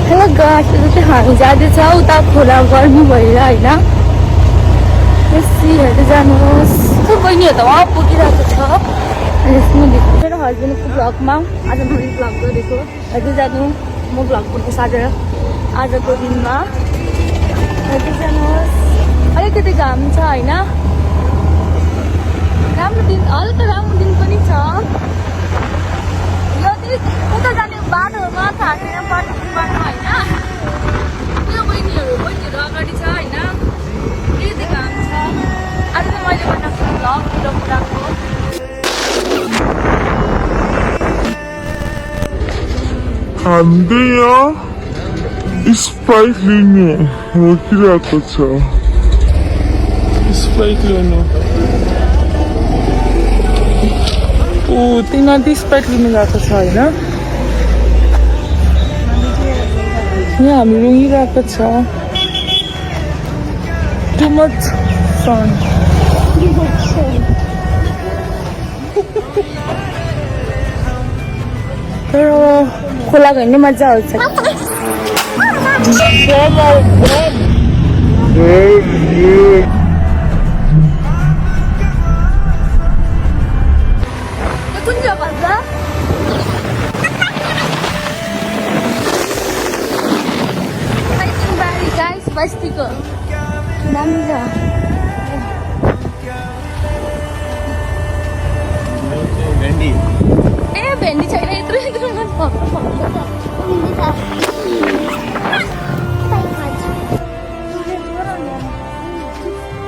Hello guys, चाहिँ हामी जाँदैछ उता खोला गर्मी भएर होइन। यसरी हेर्दै जानुहोस्। बहिनीहरू त उहाँ पुगिरहेको छ। मेरो हस्बेन्डको भ्लगमा आज मैले भ्लग गरेको हेर्दै जानु। म भ्लग पनि सारेर आजको दिनमा हेर्दै जानुहोस्। अलिकति घाम छ होइन, राम्रो दिन, हल्का राम्रो दिन पनि छ। यो उता जाने बाटोमा थाहा छैन बाटो होइन। त्यो बहिनीहरू अगाडि छ होइन, अलिकति घाम छ। आज त मैले बनाएको भ्लग कुराको हामीले यहाँ स्प्राइट लिनु रोकिरहेको छ। स्प्राइट लिनु तिनीहरू स्प्राइट लिनु गएको छ होइन। यहाँ हामी रुँगिरहेको छ। टु मच सन। तर खोला गयो भने मजा आउँछ। कुन चाहिँ भन्छ बारी गाइस बस्तीको दामी छ। ए भेन्डी छैन, यत्रो यत्रो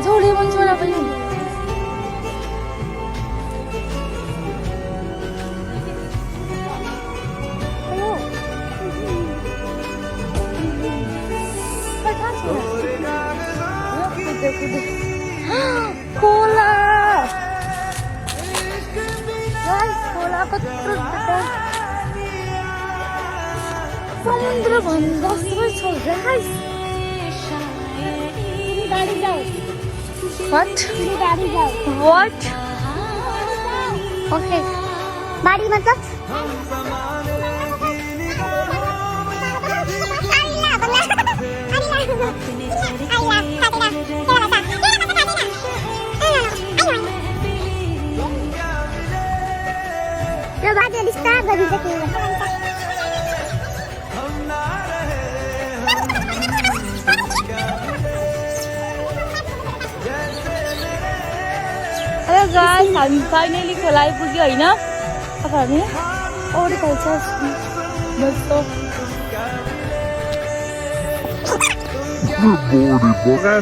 जोडे पनि छोरा पनि खोला खोला कत्रो समुद्र भन्दा जस्तो छ गाइस। गाडी जाऊ। What? गाडी जाऊ। What? Okay. बाडी मतलब यो बाटो डिस्टर्ब गरिन्छ के हेलो गाइस, हामी फाइनली खोला आइपुग्यो होइन। अब हामी औरी खाइछ बोडी बोका